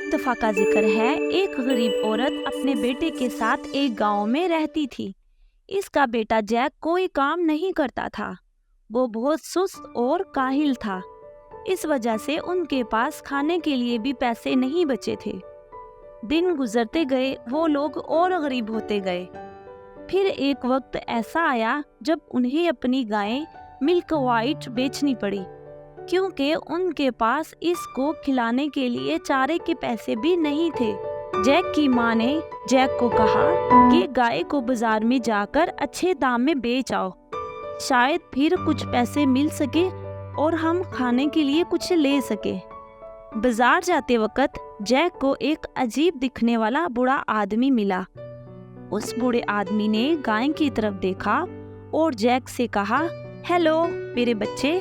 एक दफा का जिक्र है, एक गरीब औरत अपने बेटे के साथ एक गांव में रहती थी। इसका बेटा जैक कोई काम नहीं करता था। वो बहुत सुस्त और काहिल था। इस वजह से उनके पास खाने के लिए भी पैसे नहीं बचे थे। दिन गुजरते गए, वो लोग और गरीब होते गए। फिर एक वक्त ऐसा आया जब उन्हें अपनी गाय मिल्क वाइट बेचनी पड़ी, क्योंकि उनके पास इसको खिलाने के लिए चारे के पैसे भी नहीं थे। जैक की माँ ने जैक को कहा कि गाय को बाजार में जाकर अच्छे दाम में बेच आओ, शायद फिर कुछ पैसे मिल सके और हम खाने के लिए कुछ ले सके। बाजार जाते वक्त जैक को एक अजीब दिखने वाला बूढ़ा आदमी मिला। उस बूढ़े आदमी ने गाय की तरफ देखा और जैक से कहा, हेलो मेरे बच्चे,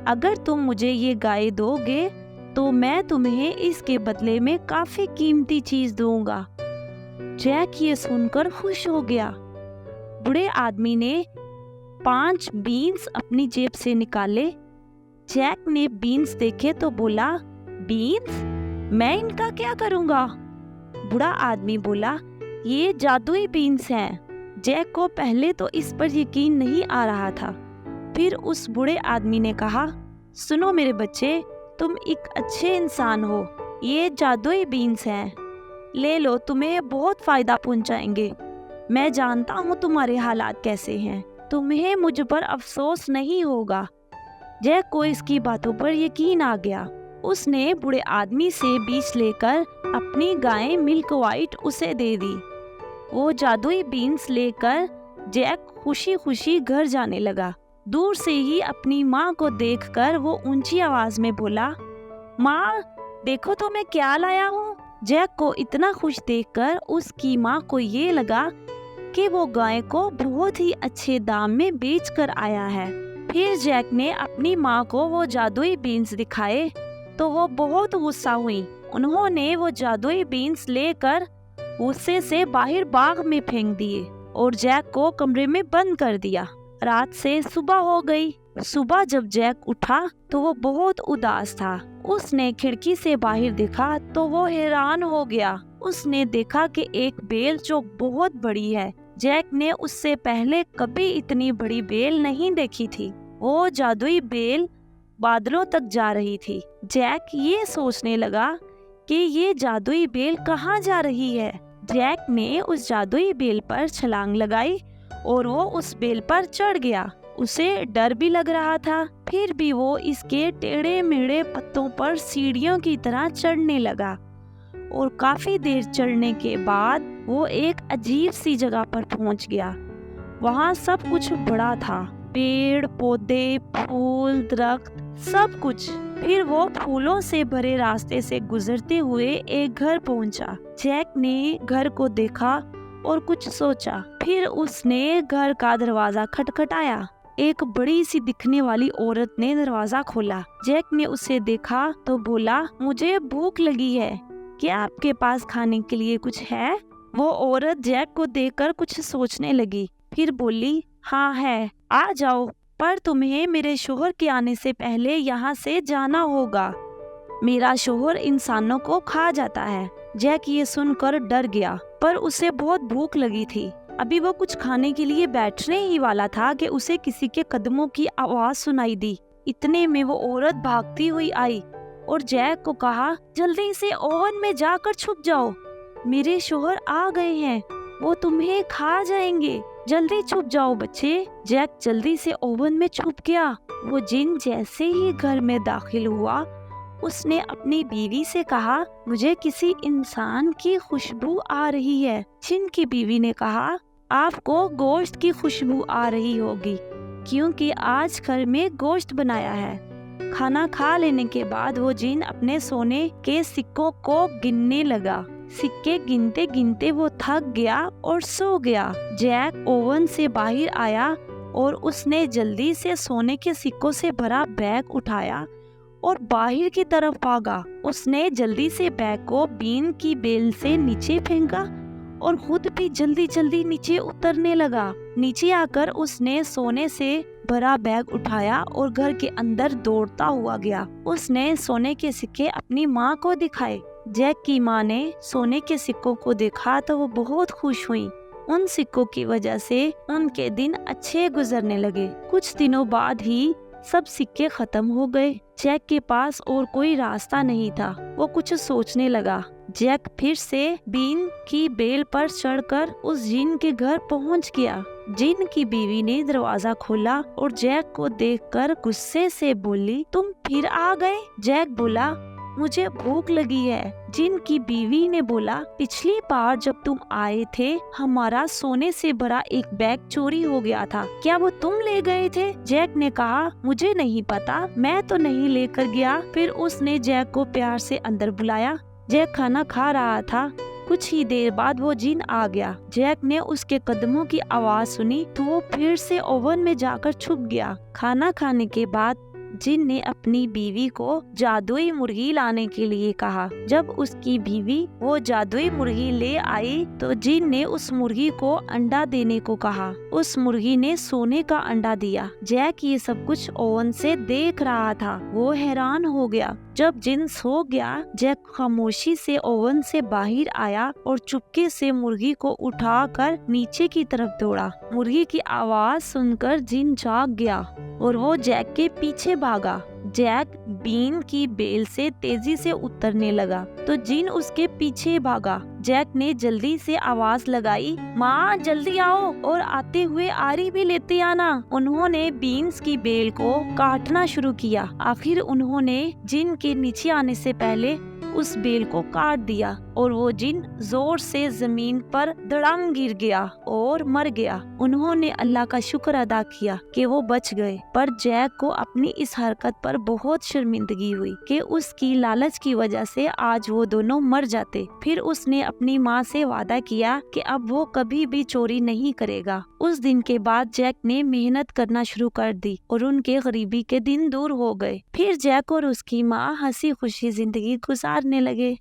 अगर तुम मुझे ये गाय दोगे तो मैं तुम्हें इसके बदले में काफी कीमती चीज दूंगा। जैक ये सुनकर खुश हो गया। बूढ़े आदमी ने 5 बीन्स अपनी जेब से निकाले। जैक ने बीन्स देखे तो बोला, बीन्स? मैं इनका क्या करूंगा? बूढ़ा आदमी बोला, ये जादुई बीन्स हैं। जैक को पहले तो इस पर यकीन नहीं आ रहा था। फिर उस बूढ़े आदमी ने कहा, सुनो मेरे बच्चे, तुम एक अच्छे इंसान हो, ये जादुई बीन्स हैं, ले लो, तुम्हें बहुत फायदा पहुंचाएंगे। मैं जानता हूँ तुम्हारे हालात कैसे हैं, तुम्हें मुझ पर अफसोस नहीं होगा। जैक को इसकी बातों पर यकीन आ गया। उसने बूढ़े आदमी से बीज लेकर अपनी गाय मिल्क वाइट उसे दे दी। वो जादुई बीन्स लेकर जैक खुशी खुशी घर जाने लगा। दूर से ही अपनी माँ को देखकर वो ऊंची आवाज में बोला, माँ देखो तो मैं क्या लाया हूँ। जैक को इतना खुश देखकर उसकी माँ को ये लगा कि वो गाय को बहुत ही अच्छे दाम में बेच कर आया है। फिर जैक ने अपनी माँ को वो जादुई बीन्स दिखाए तो वो बहुत गुस्सा हुई। उन्होंने वो जादुई बीन्स लेकर गुस्से से बाहर बाग में फेंक दिए और जैक को कमरे में बंद कर दिया। रात से सुबह हो गई। सुबह जब जैक उठा तो वो बहुत उदास था। उसने खिड़की से बाहर देखा तो वो हैरान हो गया। उसने देखा कि एक बेल जो बहुत बड़ी है। जैक ने उससे पहले कभी इतनी बड़ी बेल नहीं देखी थी। वो जादुई बेल बादलों तक जा रही थी। जैक ये सोचने लगा कि ये जादुई बेल कहाँ जा रही है। जैक ने उस जादुई बेल पर छलांग लगाई और वो उस बेल पर चढ़ गया। उसे डर भी लग रहा था, फिर भी वो इसके टेढ़े मेढ़े पत्तों पर सीढ़ियों की तरह चढ़ने लगा और काफी देर चढ़ने के बाद वो एक अजीब सी जगह पर पहुंच गया। वहाँ सब कुछ बड़ा था, पेड़ पौधे फूल दरख्त सब कुछ। फिर वो फूलों से भरे रास्ते से गुजरते हुए एक घर पहुंचा। जैक ने घर को देखा और कुछ सोचा। फिर उसने घर का दरवाजा खटखटाया। एक बड़ी सी दिखने वाली औरत ने दरवाजा खोला। जैक ने उसे देखा तो बोला, मुझे भूख लगी है, क्या आपके पास खाने के लिए कुछ है? वो औरत जैक को देखकर कुछ सोचने लगी, फिर बोली, हाँ है, आ जाओ, पर तुम्हें मेरे शोहर के आने से पहले यहाँ से जाना होगा। मेरा शोहर इंसानों को खा जाता है। जैक ये सुनकर डर गया, पर उसे बहुत भूख लगी थी। अभी वो कुछ खाने के लिए बैठने ही वाला था कि उसे किसी के कदमों की आवाज सुनाई दी। इतने में वो औरत भागती हुई आई और जैक को कहा, जल्दी से ओवन में जाकर छुप जाओ, मेरे शोहर आ गए हैं, वो तुम्हें खा जाएंगे, जल्दी छुप जाओ बच्चे। जैक जल्दी से ओवन में छुप गया। वो जिन जैसे ही घर में दाखिल हुआ, उसने अपनी बीवी से कहा, मुझे किसी इंसान की खुशबू आ रही है। जिन की बीवी ने कहा, आपको गोश्त की खुशबू आ रही होगी, क्योंकि आज घर में गोश्त बनाया है। खाना खा लेने के बाद वो जिन अपने सोने के सिक्कों को गिनने लगा। सिक्के गिनते गिनते वो थक गया और सो गया। जैक ओवन से बाहर आया और उसने जल्दी से सोने के सिक्कों से भरा बैग उठाया और बाहर की तरफ भागा। उसने जल्दी से बैग को बीन की बेल से नीचे फेंका और खुद भी जल्दी जल्दी नीचे उतरने लगा। नीचे आकर उसने सोने से भरा बैग उठाया और घर के अंदर दौड़ता हुआ गया। उसने सोने के सिक्के अपनी माँ को दिखाए। जैक की माँ ने सोने के सिक्कों को देखा तो वो बहुत खुश हुई। उन सिक्कों की वजह से उनके दिन अच्छे गुजरने लगे। कुछ दिनों बाद ही सब सिक्के खत्म हो गए। जैक के पास और कोई रास्ता नहीं था। वो कुछ सोचने लगा। जैक फिर से बीन की बेल पर चढ़कर उस जिन के घर पहुंच गया। जिन की बीवी ने दरवाजा खोला और जैक को देखकर गुस्से से बोली, तुम फिर आ गए? जैक बोला, मुझे भूख लगी है। जिन की बीवी ने बोला, पिछली बार जब तुम आए थे हमारा सोने से भरा एक बैग चोरी हो गया था, क्या वो तुम ले गए थे? जैक ने कहा, मुझे नहीं पता, मैं तो नहीं लेकर गया। फिर उसने जैक को प्यार से अंदर बुलाया। जैक खाना खा रहा था। कुछ ही देर बाद वो जिन आ गया। जैक ने उसके कदमों की आवाज सुनी तो वो फिर से ओवन में जाकर छुप गया। खाना खाने के बाद जिन ने अपनी बीवी को जादुई मुर्गी लाने के लिए कहा। जब उसकी बीवी वो जादुई मुर्गी ले आई तो जिन ने उस मुर्गी को अंडा देने को कहा। उस मुर्गी ने सोने का अंडा दिया। जैक ये सब कुछ ओवन से देख रहा था। वो हैरान हो गया। जब जिन सो गया, जैक खामोशी से ओवन से बाहर आया और चुपके से मुर्गी को उठाकर नीचे की तरफ दौड़ा। मुर्गी की आवाज सुनकर जिन जाग गया और वो जैक के पीछे भागा। जैक बीन की बेल से तेजी से उतरने लगा तो जिन उसके पीछे भागा। जैक ने जल्दी से आवाज लगाई, माँ जल्दी आओ और आते हुए आरी भी लेते आना। उन्होंने बीन्स की बेल को काटना शुरू किया। आखिर उन्होंने जिन के नीचे आने से पहले उस बेल को काट दिया और वो जिन जोर से जमीन पर धड़ाम गिर गया और मर गया। उन्होंने अल्लाह का शुक्र अदा किया कि वो बच गए, पर जैक को अपनी इस हरकत पर बहुत शर्मिंदगी हुई कि उसकी लालच की वजह से आज वो दोनों मर जाते। फिर उसने अपनी माँ से वादा किया कि अब वो कभी भी चोरी नहीं करेगा। उस दिन के बाद जैक ने मेहनत करना शुरू कर दी और उनके गरीबी के दिन दूर हो गए। फिर जैक और उसकी माँ हंसी खुशी जिंदगी गुजारने लगे।